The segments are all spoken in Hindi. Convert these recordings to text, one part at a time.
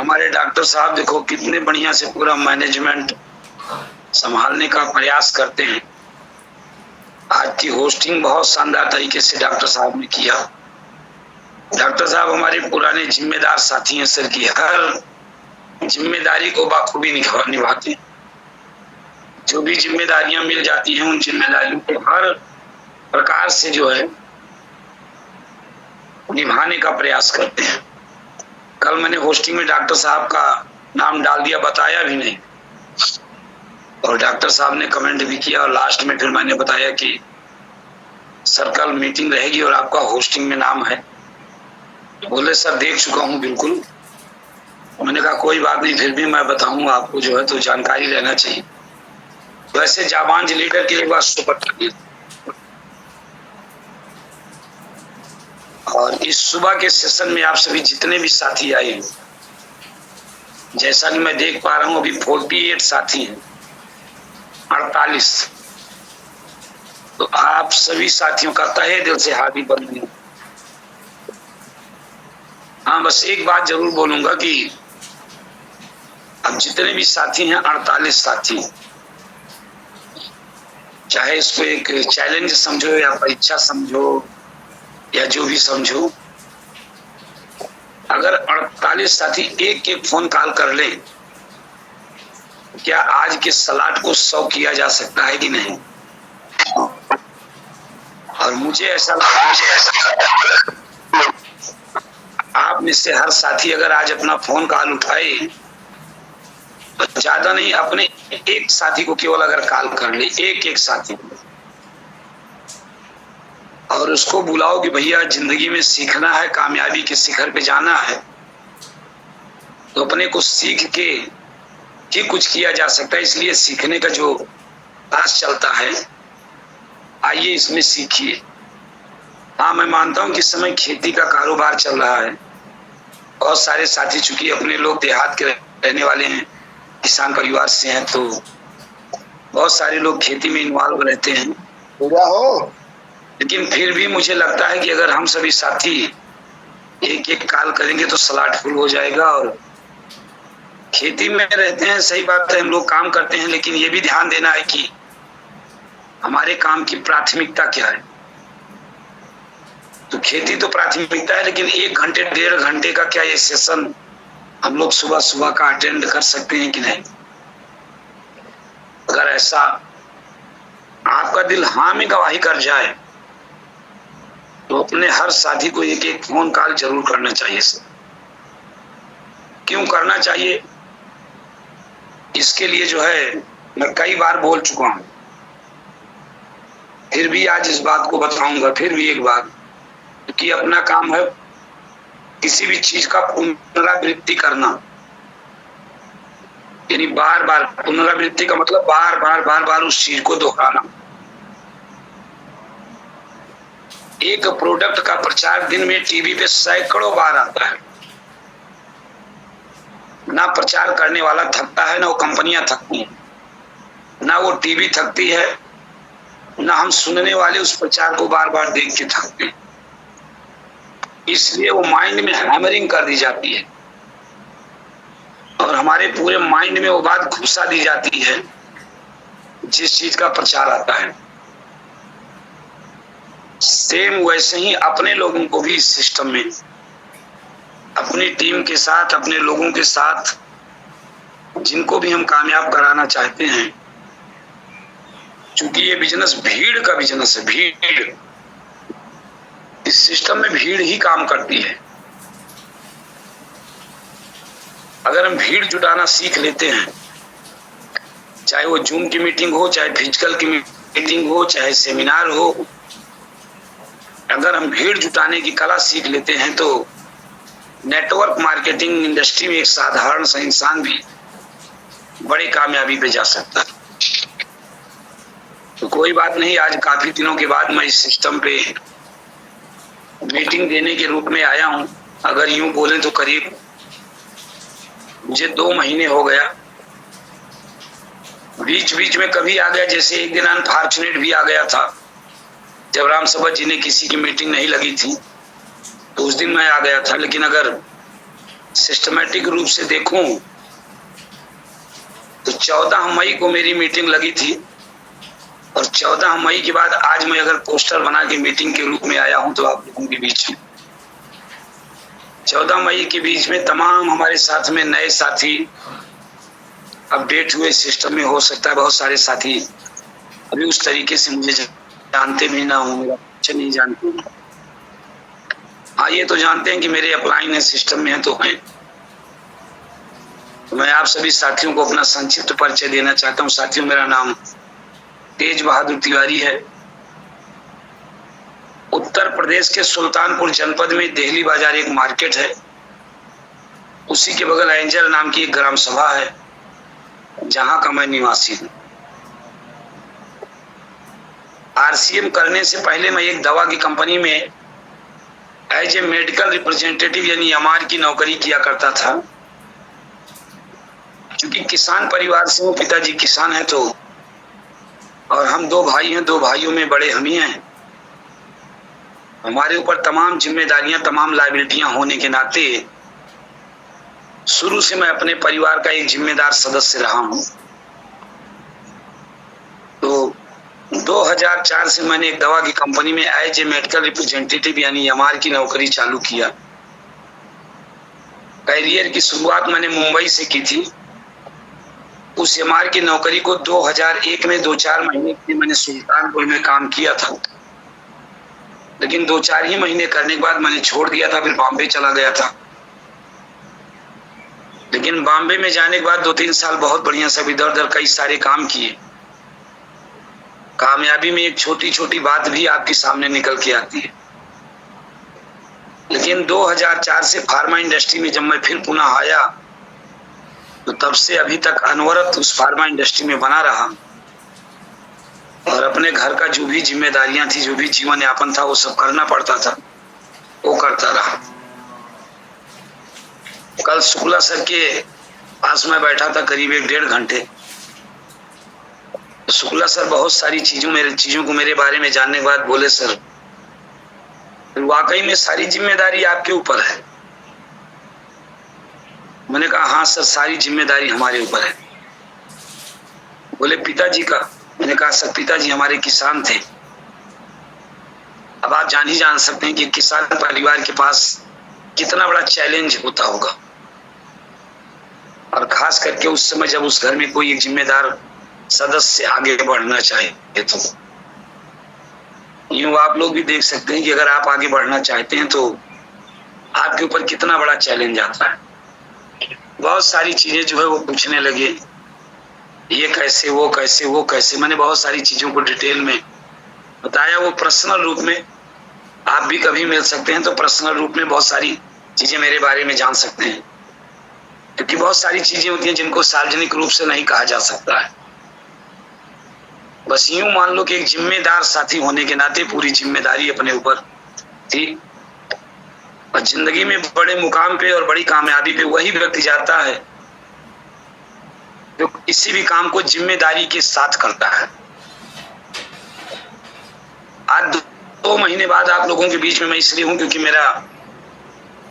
हमारे डॉक्टर साहब देखो कितने बढ़िया से पूरा मैनेजमेंट संभालने का प्रयास करते हैं। आज की होस्टिंग बहुत शानदार तरीके से डॉक्टर साहब ने किया। डॉक्टर साहब हमारे पुराने जिम्मेदार साथी हैं सर, की हर जिम्मेदारी को बाखूबी निभाते हैं। जो भी जिम्मेदारियां मिल जाती हैं उन जिम्मेदारियों को हर प्रकार से जो है निभाने का प्रयास करते हैं। कल मैंने होस्टिंग में डॉक्टर साहब का नाम डाल दिया, बताया भी नहीं, और डॉक्टर साहब ने कमेंट भी किया और लास्ट में फिर मैंने बताया कि सर कल मीटिंग रहेगी और आपका होस्टिंग में नाम है। बोले सर देख चुका हूँ बिल्कुल। मैंने कहा कोई बात नहीं, फिर भी मैं बताऊंगा आपको, जो है तो जानकारी रहना चाहिए। वैसे जाबांज लीडर की एक बात सुपर। और इस सुबह के सेशन में आप सभी जितने भी साथी आए हैं, जैसा कि मैं देख पा रहा हूँ अभी 48 साथी हैं, 48। तो आप सभी साथियों का तहे दिल से हार्दिक बधाई। हाँ बस एक बात जरूर बोलूंगा कि अब जितने भी साथी हैं 48 साथी हैं, चाहे इसको एक चैलेंज समझो या परीक्षा समझो या जो भी समझो, अगर 48 साथी एक एक फोन कॉल कर ले, क्या आज के स्लॉट को 100 किया जा सकता है कि नहीं? और मुझे ऐसा आप में से हर साथी अगर आज अपना फोन कॉल उठाए तो ज्यादा नहीं, अपने एक साथी को केवल अगर कॉल कर ले, एक साथी, और उसको बुलाओ कि भैया जिंदगी में सीखना है, कामयाबी के शिखर पे जाना है, तो अपने को सीख के ही कुछ किया जा सकता है। इसलिए सीखने का जो क्लास चलता है, आइए इसमें सीखिए। हाँ मैं मानता हूँ कि इस समय खेती का कारोबार चल रहा है। बहुत सारे साथी चूंकि अपने लोग देहात के रहने वाले हैं, किसान परिवार से हैं, तो बहुत सारे लोग खेती में इन्वॉल्व रहते हैं। लेकिन फिर भी मुझे लगता है कि अगर हम सभी साथी एक एक कॉल करेंगे तो स्लॉट फुल हो जाएगा। और खेती में रहते हैं, सही बात है, हम लोग काम करते हैं, लेकिन ये भी ध्यान देना है कि हमारे काम की प्राथमिकता क्या है। तो खेती तो प्राथमिकता है, लेकिन 1 घंटे 1.5 घंटे का क्या ये सेशन हम लोग सुबह सुबह का अटेंड कर सकते हैं कि नहीं? अगर ऐसा आपका दिल हाँ में गवाही कर जाए तो अपने हर साथी को एक एक फोन कॉल जरूर करना चाहिए सर। क्यों करना चाहिए? इसके लिए जो है मैं कई बार बोल चुका हूं, फिर भी आज इस बात को बताऊंगा फिर भी एक बार, कि अपना काम है किसी भी चीज का पुनरावृत्ति करना। यानी बार बार, पुनरावृत्ति का मतलब बार बार उस चीज को दोहराना। एक प्रोडक्ट का प्रचार दिन में टीवी पे सैकड़ों बार आता है। ना प्रचार करने वाला थकता है, ना वो कंपनियां थकती हैं, ना वो टीवी थकती है, ना हम सुनने वाले उस प्रचार को बार बार देख के थकते हैं। इसलिए वो माइंड में हैमरिंग कर दी जाती है और हमारे पूरे माइंड में वो बात घुसा दी जाती है जिस चीज का प्रचार आता है। सेम वैसे ही अपने लोगों को भी इस सिस्टम में, अपनी टीम के साथ, अपने लोगों के साथ, जिनको भी हम कामयाब कराना चाहते हैं, क्योंकि ये बिजनेस भीड़ का बिजनेस है। भीड़, इस सिस्टम में भीड़ ही काम करती है। अगर हम भीड़ जुटाना सीख लेते हैं, चाहे वो जूम की मीटिंग हो, चाहे फिजिकल की मीटिंग हो, चाहे सेमिनार हो, अगर हम भीड़ जुटाने की कला सीख लेते हैं तो नेटवर्क मार्केटिंग इंडस्ट्री में एक साधारण सा इंसान भी बड़ी कामयाबी पे जा सकता है। तो कोई बात नहीं, आज काफी दिनों के बाद मैं इस सिस्टम पे मीटिंग देने के रूप में आया हूं। अगर यूं बोले तो करीब मुझे 2 महीने हो गया। बीच बीच में कभी आ गया, जैसे एक दिन अनफॉर्चुनेट भी आ गया था जब राम सभा जी ने किसी की मीटिंग नहीं लगी थी, तो उस दिन मैं आ गया था। लेकिन अगर सिस्टमैटिक रूप से देखूं तो 14 मई को मेरी मीटिंग लगी थी और 14 मई के बाद आज मैं अगर पोस्टर बना के मीटिंग के रूप में आया हूं तो आप लोगों के बीच में 14 मई के बीच में तमाम हमारे साथ में नए साथी अपडेट हुए सिस्टम में। हो सकता है बहुत सारे साथी अभी उस तरीके से मुझे जानते भी ना हो, मेरा कुछ नहीं जानते। हाँ, ये तो जानते हैं कि मेरे अपलाइन है, सिस्टम में है तो हैं। तो मैं आप सभी साथियों को अपना संक्षिप्त परिचय देना चाहता हूँ। साथियों, मेरा नाम तेज बहादुर तिवारी है। उत्तर प्रदेश के सुल्तानपुर जनपद में देहली बाजार एक मार्केट है, उसी के बगल एंजल नाम की एक ग्राम सभा है, जहां का मैं निवासी हूँ। आरसीएम करने से पहले मैं एक दवा की कंपनी में एज ए मेडिकल रिप्रेजेंटेटिव यानी एमआर की नौकरी किया करता था। क्योंकि किसान परिवार से हूँ, पिताजी किसान है तो, और हम 2 भाई हैं, 2 भाइयों में बड़े हम ही हैं। हमारे ऊपर तमाम जिम्मेदारियां, तमाम लायबिलिटियां होने के नाते शुरू से मैं अपने परिवार का एक जिम्मेदार सदस्य रहा हूं। तो 2004 से मैंने एक दवा की कंपनी में एज ए मेडिकल रिप्रेजेंटेटिव यानी एमआर की नौकरी चालू किया। करियर की शुरुआत मैंने मुंबई से की थी। उस एमआर की नौकरी को 2001 में 2-4 महीने के लिए मैंने सुल्तानपुर में काम किया था, लेकिन 2-4 ही महीने करने के बाद मैंने छोड़ दिया था, फिर बॉम्बे चला गया था। लेकिन बॉम्बे में जाने के बाद 2-3 साल बहुत बढ़िया सब इधर उधर कई सारे काम किए। कामयाबी में एक छोटी छोटी बात भी आपके सामने निकल के आती है। लेकिन 2004 से फार्मा इंडस्ट्री में जब मैं फिर पुनः आया तो तब से अभी तक अनवरत उस फार्मा इंडस्ट्री में बना रहा और अपने घर का जो भी जिम्मेदारियां थी, जो भी जीवन यापन था, वो सब करना पड़ता था, वो करता रहा। कल शुक्ला सर के पास में बैठा था करीब 1-1.5 घंटे। शुक्ला सर बहुत सारी चीजों को मेरे बारे में जानने के बाद बोले, सर वाकई में सारी जिम्मेदारी आपके ऊपर है। मैंने कहा हाँ सर, सारी जिम्मेदारी हमारे ऊपर है। बोले पिताजी का? मैंने कहा सर पिताजी हमारे किसान थे। अब आप जान सकते हैं कि किसान परिवार के पास कितना बड़ा चैलेंज होता होगा, और खास करके उस समय जब उस घर में कोई एक जिम्मेदार सदस्य आगे बढ़ना चाहे तो। यूं आप लोग भी देख सकते हैं कि अगर आप आगे बढ़ना चाहते हैं तो आपके ऊपर कितना बड़ा चैलेंज आता है। बहुत सारी चीजें जो है वो पूछने लगे, ये कैसे, वो कैसे, वो कैसे। मैंने बहुत सारी चीजों को डिटेल में बताया। वो पर्सनल रूप में आप भी कभी मिल सकते हैं तो पर्सनल रूप में बहुत सारी चीजें मेरे बारे में जान सकते हैं, क्योंकि बहुत सारी चीजें होती हैं जिनको सार्वजनिक रूप से नहीं कहा जा सकता है। बस यूं मान लो कि एक जिम्मेदार साथी होने के नाते पूरी जिम्मेदारी अपने ऊपर थी। और जिंदगी में बड़े मुकाम पे और बड़ी कामयाबी पे वही व्यक्ति जाता है जो किसी भी काम को जिम्मेदारी के साथ करता है। आज 2 महीने बाद आप लोगों के बीच में मैं इसलिए हूं क्योंकि मेरा,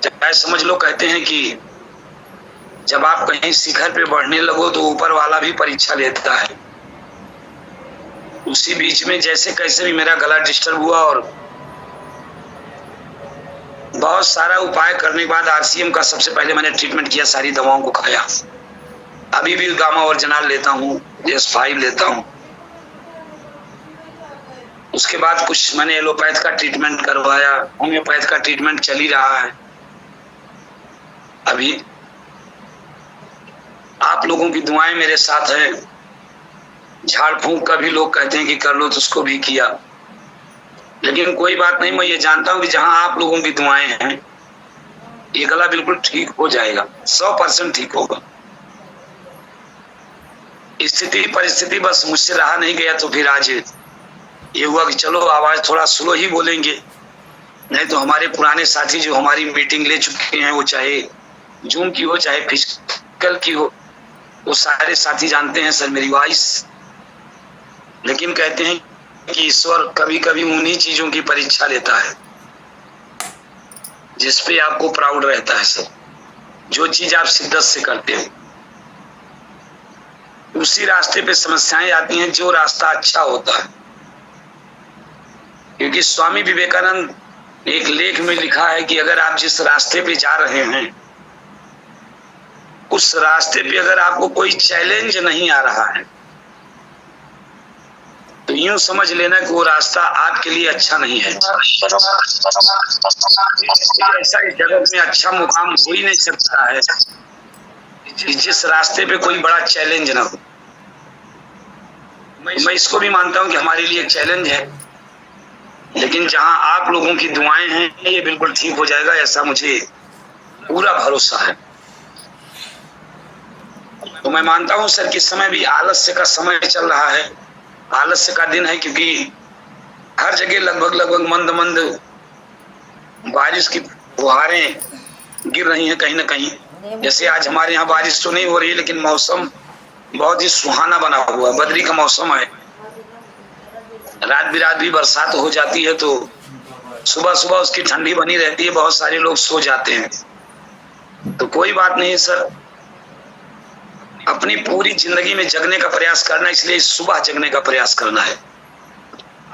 चाहे समझ लो, कहते हैं कि जब आप कहीं शिखर पे बढ़ने लगो तो ऊपर वाला भी परीक्षा लेता है। उसी बीच में जैसे कैसे भी मेरा गला डिस्टर्ब हुआ और बहुत सारा उपाय करने के बाद आरसीएम का सबसे पहले मैंने ट्रीटमेंट किया, सारी दवाओं को खाया। अभी भी गामा ओरिजिनल लेता हूँ, S5 लेता हूँ। उसके बाद कुछ मैंने एलोपैथ का ट्रीटमेंट करवाया, होम्योपैथ का ट्रीटमेंट चल ही रहा है। अभी आप लोगों की दुआएं मेरे साथ है। झाड़ फूंक का भी लोग कहते हैं कि कर लो, तो उसको भी किया। लेकिन कोई बात नहीं, मैं ये जानता हूं कि जहां आप लोगों की दुआएं हैं ये गला बिल्कुल ठीक हो जाएगा, 100% ठीक होगा। स्थिति परिस्थिति बस मुझसे रहा नहीं गया, तो फिर आज ये हुआ कि चलो आवाज थोड़ा स्लो ही बोलेंगे। नहीं तो हमारे पुराने साथी जो हमारी मीटिंग ले चुके हैं, वो चाहे जूम की हो चाहे फिजिकल की हो, वो सारे साथी जानते हैं सर मेरी वॉइस। लेकिन कहते हैं कि ईश्वर कभी कभी उन्हीं चीजों की परीक्षा लेता है जिस पे आपको प्राउड रहता है सर। जो चीज आप शिद्दत से करते हो, उसी रास्ते पे समस्याएं आती हैं जो रास्ता अच्छा होता है। क्योंकि स्वामी विवेकानंद एक लेख में लिखा है कि अगर आप जिस रास्ते पे जा रहे हैं उस रास्ते पे अगर आपको कोई चैलेंज नहीं आ रहा है तो यूं समझ लेना कि वो रास्ता आपके लिए अच्छा नहीं है। ऐसा इस जगत में अच्छा मुकाम हो ही नहीं सकता है कि जिस रास्ते पे कोई बड़ा चैलेंज ना हो। मैं इसको भी मानता हूं कि हमारे लिए एक चैलेंज है, लेकिन जहां आप लोगों की दुआएं हैं ये बिल्कुल ठीक हो जाएगा, ऐसा मुझे पूरा भरोसा है। तो मैं मानता हूं सर कि इस समय भी आलस्य का समय चल रहा है, आलस्य का दिन है, क्योंकि हर जगह लगभग मंद मंद बारिश की फुहारें गिर रही हैं कहीं ना कहीं। जैसे आज हमारे यहाँ बारिश तो नहीं हो रही है, लेकिन मौसम बहुत ही सुहाना बना हुआ है, बदरी का मौसम है। रात बिरात भी बरसात हो जाती है तो सुबह सुबह उसकी ठंडी बनी रहती है, बहुत सारे लोग सो जाते हैं। तो कोई बात नहीं सर, अपनी पूरी जिंदगी में जगने का प्रयास करना, इसलिए सुबह जगने का प्रयास करना है,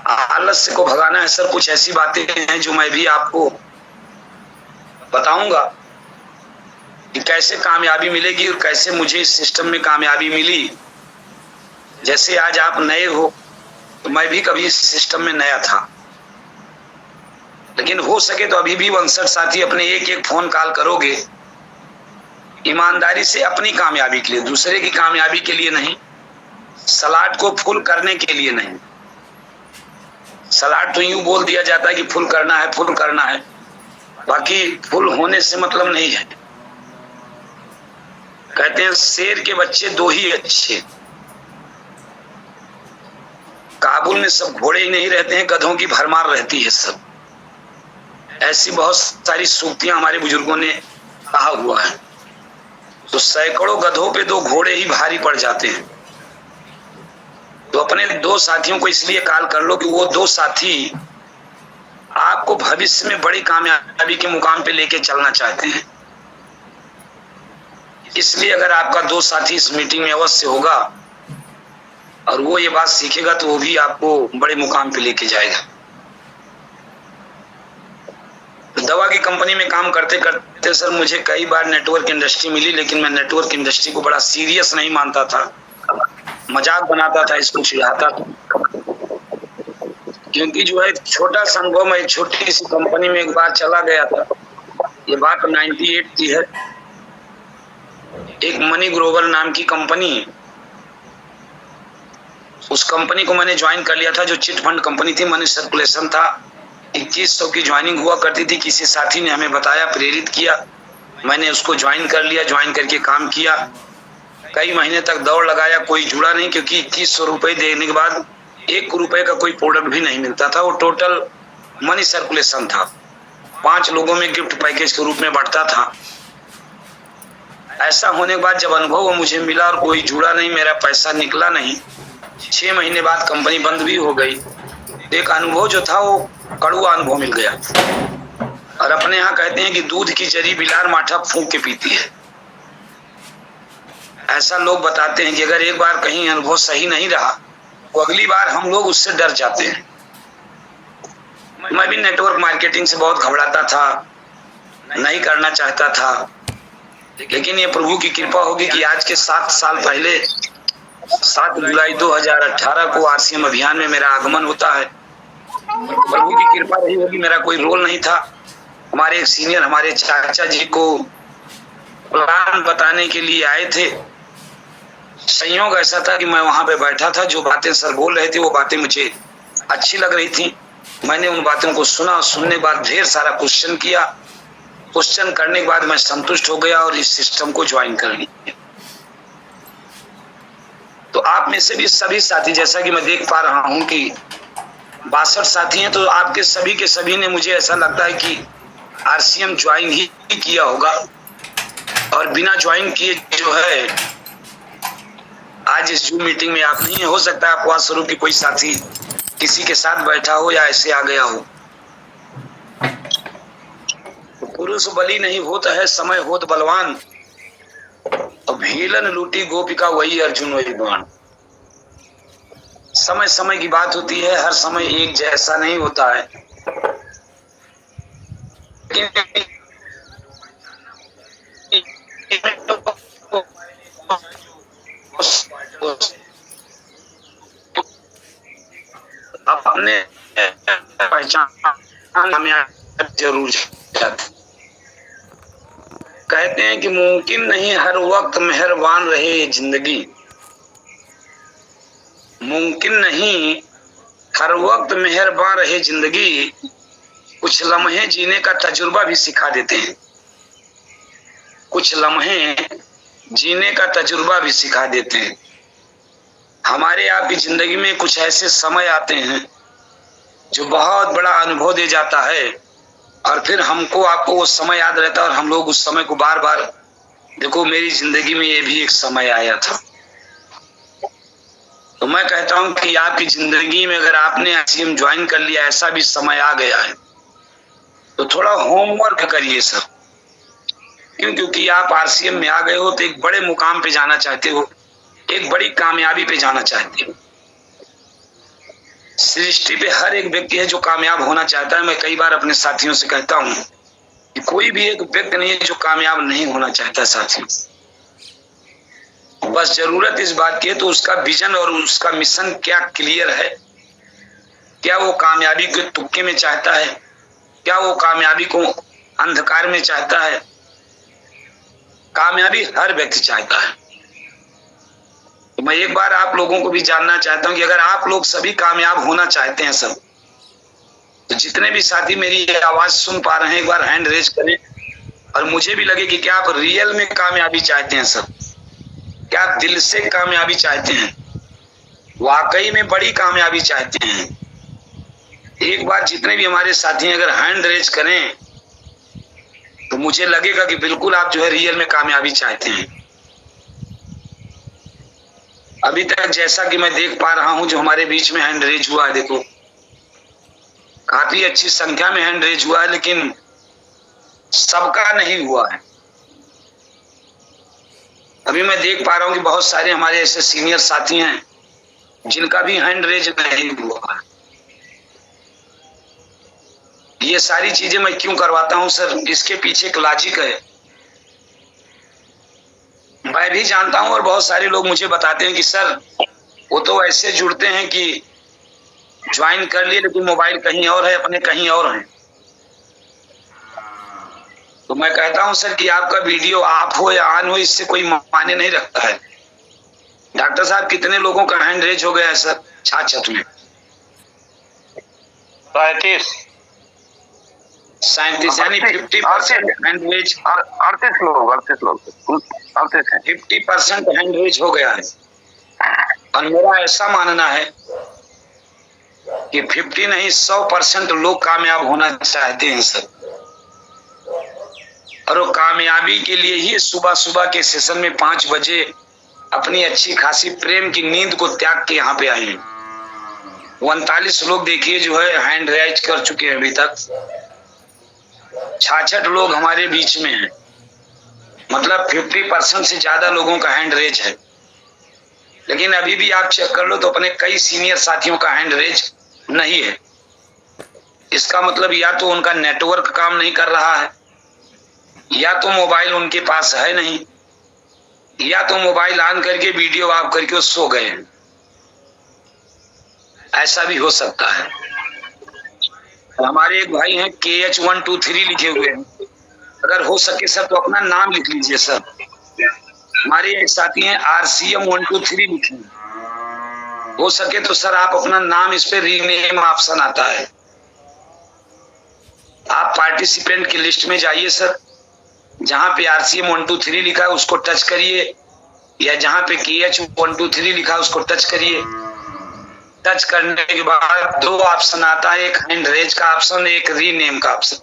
आलस्य को भगाना है। सर कुछ ऐसी बातें हैं जो मैं भी आपको बताऊंगा कि कैसे कामयाबी मिलेगी और कैसे मुझे इस सिस्टम में कामयाबी मिली। जैसे आज आप नए हो तो मैं भी कभी इस सिस्टम में नया था, लेकिन हो सके तो अभी भी 59 साथी अपने एक एक फोन कॉल करोगे ईमानदारी से अपनी कामयाबी के लिए, दूसरे की कामयाबी के लिए नहीं, सलाड को फुल करने के लिए नहीं। सलाड तो यूं बोल दिया जाता है कि फुल करना है, फुल करना है, बाकी फुल होने से मतलब नहीं है। कहते हैं शेर के बच्चे दो ही अच्छे, काबुल में सब घोड़े ही नहीं रहते हैं, गधों की भरमार रहती है सब। ऐसी बहुत सारी सूक्तियां हमारे बुजुर्गों ने कहा हुआ है। तो सैकड़ों गधों पे दो घोड़े ही भारी पड़ जाते हैं। तो अपने दो साथियों को इसलिए कॉल कर लो कि वो दो साथी आपको भविष्य में बड़ी कामयाबी के मुकाम पे लेके चलना चाहते हैं। इसलिए अगर आपका दो साथी इस मीटिंग में अवश्य होगा और वो ये बात सीखेगा तो वो भी आपको बड़े मुकाम पे लेके जाएगा। दवा की कंपनी में काम करते करते सर मुझे कई बार नेटवर्क इंडस्ट्री मिली, लेकिन मैं नेटवर्क इंडस्ट्री को बड़ा सीरियस नहीं मानता था, मजाक बनाता था, इसको चिढ़ाता था। क्योंकि जो है छोटा सा अनुभव, मैं एक छोटी सी कंपनी में एक बार चला गया था, ये बात 98 की है। एक मनी ग्लोबल नाम की कंपनी, उस कंपनी को मैंने ज्वाइन कर लिया था, जो चिट फंड कंपनी थी, मनी सर्कुलेशन था। 2100 की ज्वाइनिंग हुआ करती थी, किसी साथी ने हमें बताया, प्रेरित किया, मैंने उसको ज्वाइन कर लिया, ज्वाइन करके काम किया। कई महीने तक दौड़ लगाया, कोई जुड़ा नहीं, क्योंकि 2100 रुपए देने के बाद 1 रुपए का कोई प्रोडक्ट भी नहीं मिलता था। वो टोटल मनी सर्कुलेशन था, 5 लोगों में गिफ्ट पैकेज के रूप में बढ़ता था। ऐसा होने के बाद जब अनुभव मुझे मिला और कोई जुड़ा नहीं, मेरा पैसा निकला नहीं, 6 महीने बाद कंपनी बंद भी हो गई। एक अनुभव जो था वो कड़वा अनुभव मिल गया। और अपने यहाँ कहते हैं कि दूध की जरी बिलार माठा फूंक के पीती है। ऐसा लोग बताते हैं कि अगर एक बार कहीं अनुभव सही नहीं रहा तो अगली बार हम लोग उससे डर जाते हैं। मैं भी नेटवर्क मार्केटिंग से बहुत घबराता था, नहीं करना चाहता था, लेकिन ये प्रभु की कृपा होगी कि आज के 7 साल पहले 7 जुलाई 2018 को RCM अभियान में मेरा आगमन होता है। प्रभु की कृपा रही होगी, मेरा कोई रोल नहीं था। हमारे एक सीनियर, हमारे चाचा जी को प्लान बताने के लिए आए थे। संयोग ऐसा था कि मैं वहां पे बैठा था, जो बातें सर बोल रहे थे वो बातें मुझे अच्छी लग रही थी। मैंने उन बातों को सुना, सुनने के बाद ढेर सारा क्वेश्चन किया। क्वेश्चन करने के बाद मैं संतुष्ट हो गया और इस सिस्टम को ज्वाइन कर लिया। तो आप में से भी सभी साथी, जैसा कि मैं देख पा रहा हूं कि 62 साथी हैं, तो आपके सभी के सभी ने, मुझे ऐसा लगता है कि RCM ज्वाइन ही किया होगा। और बिना ज्वाइन किए जो है आज इस जूम मीटिंग में आप नहीं है। हो सकता है अपवाद स्वरूप की कोई साथी किसी के साथ बैठा हो या ऐसे आ गया हो। पूर्व पुरुष बली नहीं होता है, समय होत बलवान। तो भीलन लूटी गोपिका वही अर्जुन वही बाण। समय समय की बात होती है, हर समय एक जैसा नहीं होता है। अपने पहचान जरूर जाते। कहते हैं कि मुमकिन नहीं हर वक्त मेहरबान रहे जिंदगी, मुमकिन नहीं हर वक्त मेहरबान रहे जिंदगी, कुछ लम्हे जीने का तजुर्बा भी सिखा देते हैं, कुछ लम्हे जीने का तजुर्बा भी सिखा देते हैं। हमारे आपकी जिंदगी में कुछ ऐसे समय आते हैं जो बहुत बड़ा अनुभव दे जाता है, और फिर हमको आपको वो समय याद रहता है और हम लोग उस समय को बार बार, देखो मेरी जिंदगी में ये भी एक समय आया था। तो मैं कहता हूं कि आपकी जिंदगी में अगर आपने आरसीएम ज्वाइन कर लिया, ऐसा भी समय आ गया है, तो थोड़ा होमवर्क करिए सर। क्यों? क्योंकि आप आरसीएम में आ गए हो तो एक बड़े मुकाम पे जाना चाहते हो, एक बड़ी कामयाबी पे जाना चाहते हो। सृष्टि पे हर एक व्यक्ति है जो कामयाब होना चाहता है। मैं कई बार अपने साथियों से कहता हूं कि कोई भी एक व्यक्ति नहीं है जो कामयाब नहीं होना चाहता साथियों। बस जरूरत इस बात की है तो उसका विजन और उसका मिशन क्या क्लियर है। क्या वो कामयाबी के तुक्के में चाहता है? क्या वो कामयाबी को अंधकार में चाहता है? कामयाबी हर व्यक्ति चाहता है। तो मैं एक बार आप लोगों को भी जानना चाहता हूं कि अगर आप लोग सभी कामयाब होना चाहते हैं सब, तो जितने भी साथी मेरी आवाज सुन पा रहे हैं, एक बार हैंड रेज करें और मुझे भी लगे कि क्या आप रियल में कामयाबी चाहते हैं सब? क्या आप दिल से कामयाबी चाहते हैं? वाकई में बड़ी कामयाबी चाहते हैं? एक बार जितने भी हमारे साथी अगर हैंड रेज करें तो मुझे लगेगा कि बिल्कुल आप जो है रियल में कामयाबी चाहते हैं। अभी तक जैसा कि मैं देख पा रहा हूं, जो हमारे बीच में हैंड रेज हुआ है, देखो काफी अच्छी संख्या में हैंड रेज हुआ है, लेकिन सबका नहीं हुआ है। अभी मैं देख पा रहा हूं कि बहुत सारे हमारे ऐसे सीनियर साथी हैं जिनका भी हैंड रेज नहीं हुआ है। ये सारी चीजें मैं क्यों करवाता हूं सर? इसके पीछे एक लॉजिक है, मैं भी जानता हूं और बहुत सारे लोग मुझे बताते हैं कि सर वो तो ऐसे जुड़ते हैं कि ज्वाइन कर लिए लेकिन मोबाइल कहीं और है, अपने कहीं और हैं। तो मैं कहता हूं सर कि आपका वीडियो ऑफ हो या ऑन हो, इससे कोई मायने नहीं रखता है। डॉक्टर साहब कितने लोगों का हैंड रेज हो गया है सर छाछठ में? 37 यानी 50% हैंड रेज। 38 लोग 50% हैंड रेज हो गया है। और मेरा ऐसा मानना है कि 50 नहीं 100% लोग कामयाब होना चाहते हैं सर। और वो कामयाबी के लिए ही सुबह सुबह के सेशन में 5 बजे अपनी अच्छी खासी प्रेम की नींद को त्याग के यहाँ पे आए हैं। 39 लोग देखिए जो है हैंड रेज कर चुके हैं अभी तक। 66 लोग हमारे बीच में हैं, मतलब 50% से ज्यादा लोगों का हैंड रेज है। लेकिन अभी भी आप चेक कर लो तो अपने कई सीनियर साथियों का हैंड रेज नहीं है। इसका मतलब या तो उनका नेटवर्क काम नहीं कर रहा है, या तो मोबाइल उनके पास है नहीं, या तो मोबाइल ऑन करके वीडियो ऑफ करके वो सो गए हैं। ऐसा भी हो सकता है। हमारे एक भाई हैं KH123 लिखे हुए हैं, अगर हो सके सर तो अपना नाम लिख लीजिए सर। हमारे एक साथी हैं RCM123 लिखे, हो सके तो सर आप अपना नाम इस पे रीनेम ऑप्शन आता है, आप पार्टिसिपेंट की लिस्ट में जाइए सर, जहां पे RCM123 लिखा है उसको टच करिए, या जहां पे KH123 लिखा है उसको टच करिए। टच करने के बाद 2 ऑप्शन आता है, एक हैंड रेज का ऑप्शन, एक रीनेम का ऑप्शन।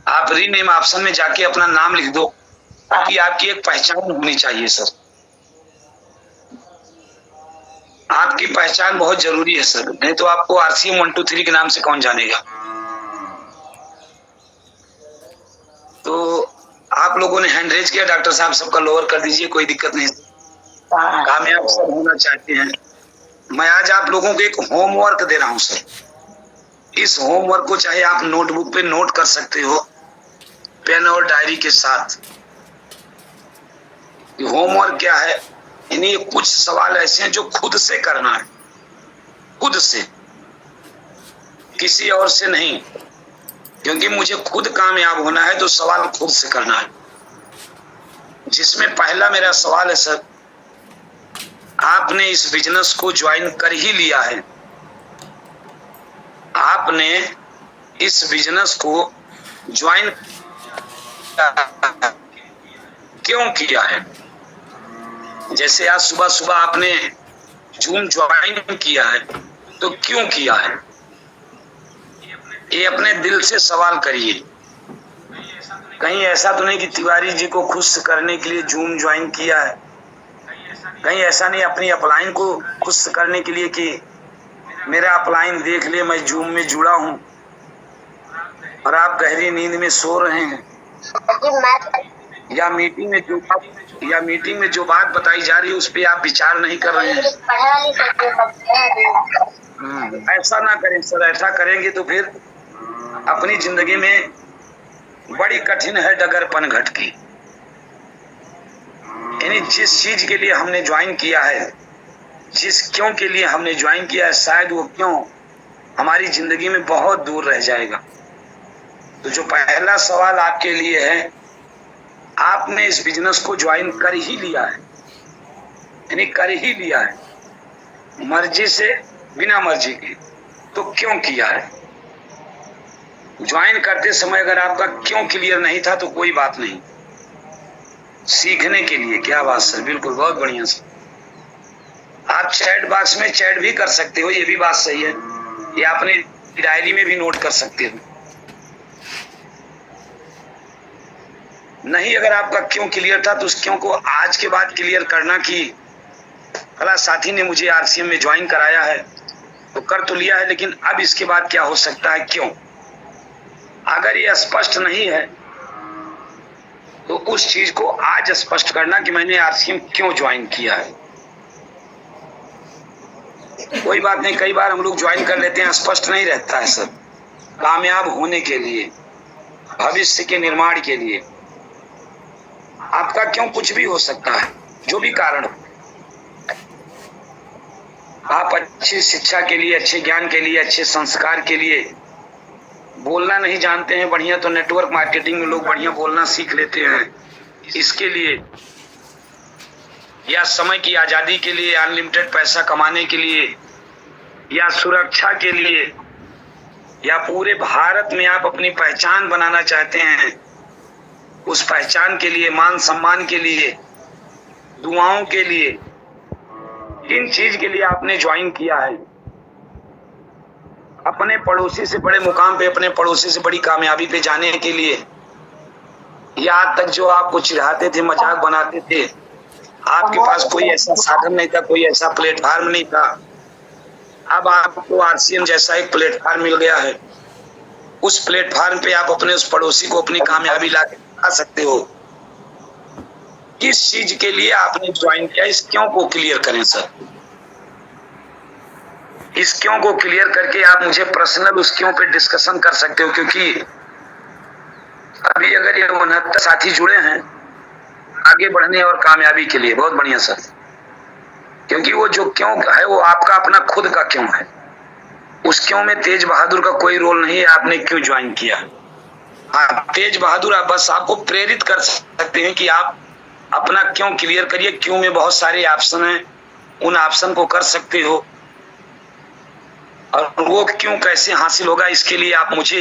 आप रीनेम ऑप्शन में जाके अपना नाम लिख दो, ताकि आपकी एक पहचान होनी चाहिए सर। आपकी पहचान बहुत जरूरी है सर, नहीं तो आपको RCM123 के नाम से कौन जानेगा। तो आप लोगों ने हैंड रेज किया, डॉक्टर साहब सबका लोअर कर दीजिए, कोई दिक्कत नहीं। कामयाब सब होना चाहते हैं। मैं आज आप लोगों को एक होमवर्क दे रहा हूं सर। इस होमवर्क को चाहे आप नोटबुक पे नोट कर सकते हो, पेन और डायरी के साथ। होमवर्क क्या है, यानी कुछ सवाल ऐसे हैं जो खुद से करना है, खुद से, किसी और से नहीं। क्योंकि मुझे खुद कामयाब होना है तो सवाल खुद से करना है। जिसमें पहला मेरा सवाल है सर, आपने इस बिजनेस को ज्वाइन कर ही लिया है, आपने इस बिजनेस को ज्वाइन क्यों किया है? जैसे आज सुबह सुबह आपने जूम ज्वाइन किया है, तो क्यों किया है? ये अपने दिल से सवाल करिए। कहीं ऐसा तो नहीं कि तिवारी जी को खुश करने के लिए जूम ज्वाइन किया है, कहीं ऐसा नहीं अपनी अपलाइन को खुश करने के लिए कि मेरा अपलाइन देख ले मैं जूम में जुड़ा हूं और आप गहरी नींद में सो रहे हैं, या मीटिंग में जो बात बताई जा रही है उस पर आप विचार नहीं कर रहे हैं। ऐसा ना करें सर, ऐसा करेंगे तो फिर अपनी जिंदगी में बड़ी कठिन है डगर पनघट की। यानी जिस चीज के लिए हमने ज्वाइन किया है, जिस क्यों के लिए हमने ज्वाइन किया है, शायद वो क्यों हमारी जिंदगी में बहुत दूर रह जाएगा। तो जो पहला सवाल आपके लिए है, आपने इस बिजनेस को ज्वाइन कर ही लिया है, यानी कर ही लिया है, मर्जी से, बिना मर्जी के, तो क्यों किया है? ज्वाइन करते समय अगर आपका क्यों क्लियर नहीं था तो कोई बात नहीं, सीखने के लिए। क्या बात सर, बिल्कुल, बहुत बढ़िया सर। आप चैट बॉक्स में चैट भी कर सकते हो, ये भी बात सही है, ये आपने डायरी में भी नोट कर सकते हो। नहीं, अगर आपका क्यों क्लियर था तो उस क्यों को आज के बाद क्लियर करना कि फला साथी ने मुझे आरसीएम में ज्वाइन कराया है तो कर तो लिया है, लेकिन अब इसके बाद क्या हो सकता है, क्यों? अगर ये स्पष्ट नहीं है तो उस चीज को आज स्पष्ट करना कि मैंने आरसीएम क्यों ज्वाइन किया है। कोई बात नहीं, कई बार हम लोग ज्वाइन कर लेते हैं, स्पष्ट नहीं रहता है सर। कामयाब होने के लिए, भविष्य के निर्माण के लिए आपका क्यों कुछ भी हो सकता है, जो भी कारण हो। आप अच्छी शिक्षा के लिए, अच्छे ज्ञान के लिए, अच्छे संस्कार के लिए बोलना नहीं जानते हैं बढ़िया, तो नेटवर्क मार्केटिंग में लोग बढ़िया बोलना सीख लेते हैं, इसके लिए, या समय की आजादी के लिए, अनलिमिटेड पैसा कमाने के लिए, या सुरक्षा के लिए, या पूरे भारत में आप अपनी पहचान बनाना चाहते हैं, उस पहचान के लिए, मान सम्मान के लिए, दुआओं के लिए, किन चीज के लिए आपने ज्वाइन किया है? अपने पड़ोसी से बड़े मुकाम पे, अपने पड़ोसी से बड़ी कामयाबी पे जाने के लिए, या आज तक जो आपको चिढ़ाते थे, मजाक बनाते थे, आपके पास कोई ऐसा साधन नहीं था, कोई ऐसा प्लेटफार्म नहीं था, अब आपको आरसीएम जैसा एक प्लेटफार्म मिल गया है। उस प्लेटफार्म पे आप अपने उस पड़ोसी को अपनी कामयाबी ला आ सकते हो। किस चीज के लिए आपने ज्वाइन किया, इस क्यों को क्लियर करें सर। इस क्यों को क्लियर करके आप मुझे पर्सनल उस क्यों पे डिस्कशन कर सकते हो, क्योंकि अभी अगर ये 69 साथी जुड़े हैं आगे बढ़ने और कामयाबी के लिए, बहुत बढ़िया सर। क्योंकि वो जो क्यों है वो आपका अपना खुद का क्यों है, उस क्यों में तेज बहादुर का कोई रोल नहीं है। आपने क्यों ज्वाइन किया? हाँ, तेज बहादुर आप बस आपको प्रेरित कर सकते हैं कि आप अपना क्यों क्लियर करिए। क्यों में बहुत सारे ऑप्शन हैं, उन ऑप्शन को कर सकते हो, और वो क्यों कैसे हासिल होगा इसके लिए आप मुझे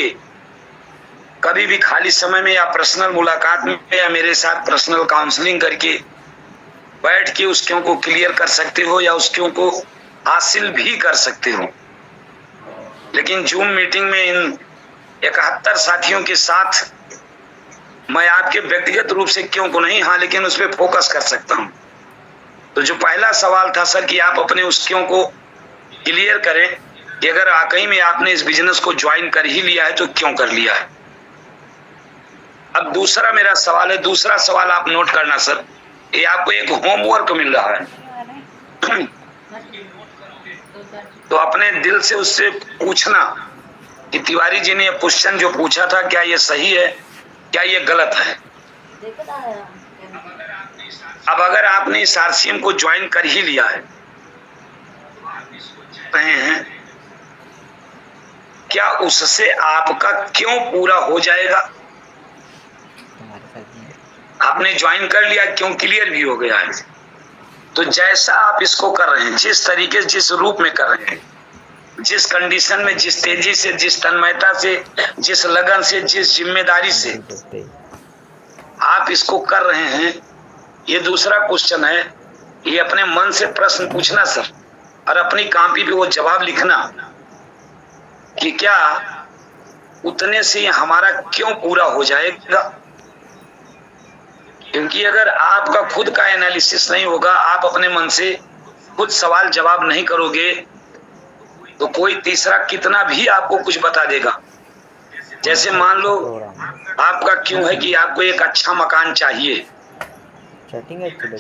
कभी भी खाली समय में या पर्सनल मुलाकात में या मेरे साथ पर्सनल काउंसलिंग करके बैठ के उस क्यों को क्लियर कर सकते हो, या उस क्यों को हासिल भी कर सकते हो। लेकिन जूम मीटिंग में इन 71 साथियों के साथ मैं आपके व्यक्तिगत रूप से क्यों को नहीं, हाँ, लेकिन उस पर फोकस कर सकता हूं। तो जो पहला सवाल था सर कि आप अपने उस क्यों को क्लियर करें कि अगर वाकई में आपने इस बिजनेस को ज्वाइन कर ही लिया है तो क्यों कर लिया है। अब दूसरा मेरा सवाल है, दूसरा सवाल आप नोट करना सर, ये आपको एक होमवर्क मिल रहा है। तो अपने दिल से उससे पूछना कि तिवारी जी ने ये क्वेश्चन जो पूछा था क्या ये सही है, क्या ये गलत है। अब अगर आपने इस आरसीएम को ज्वाइन कर ही लिया है, रहे हैं, क्या उससे आपका क्यों पूरा हो जाएगा? आपने ज्वाइन कर लिया, क्यों क्लियर भी हो गया है। तो जैसा आप इसको कर रहे हैं, जिस तरीके से, जिस रूप में कर रहे हैं, जिस कंडीशन में, जिस तेजी से, जिस तन्मयता से, जिस लगन से, जिस जिम्मेदारी से आप इसको कर रहे हैं, ये दूसरा क्वेश्चन है। ये अपने मन से प्रश्न पूछना सर, और अपनी कॉपी पे वो जवाब लिखना कि क्या उतने से हमारा क्यों पूरा हो जाएगा। क्योंकि अगर आपका खुद का एनालिसिस नहीं होगा, आप अपने मन से खुद सवाल जवाब नहीं करोगे, तो कोई तीसरा कितना भी आपको कुछ बता देगा। जैसे मान लो आपका क्यों है कि आपको एक अच्छा मकान चाहिए,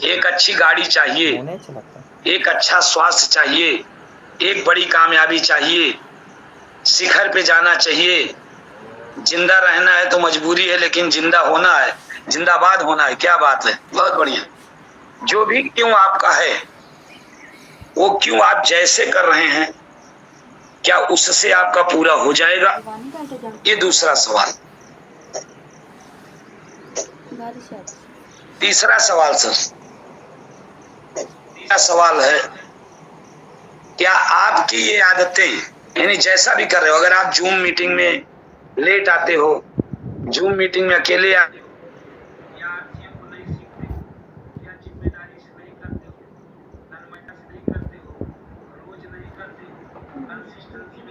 एक अच्छी गाड़ी चाहिए, एक अच्छा स्वास्थ्य चाहिए, एक बड़ी कामयाबी चाहिए, शिखर पे जाना चाहिए, जिंदा रहना है तो मजबूरी है लेकिन जिंदा होना है, जिंदाबाद होना है। क्या बात है, बहुत बढ़िया। जो भी क्यों आपका है, वो क्यों आप जैसे कर रहे हैं, क्या उससे आपका पूरा हो जाएगा? ये दूसरा सवाल। तीसरा सवाल सर, तीसरा सवाल है, क्या आपकी ये आदतें, यानी जैसा भी कर रहे हो, अगर आप जूम मीटिंग में लेट आते हो, जूम मीटिंग में अकेले आते हो, या आरसीएम को नहीं सीखते हो, या जिम्मेदारी से नहीं करते हो, तन्मयता से नहीं करते हो, रोज नहीं करते हो, कंसिस्टेंसी में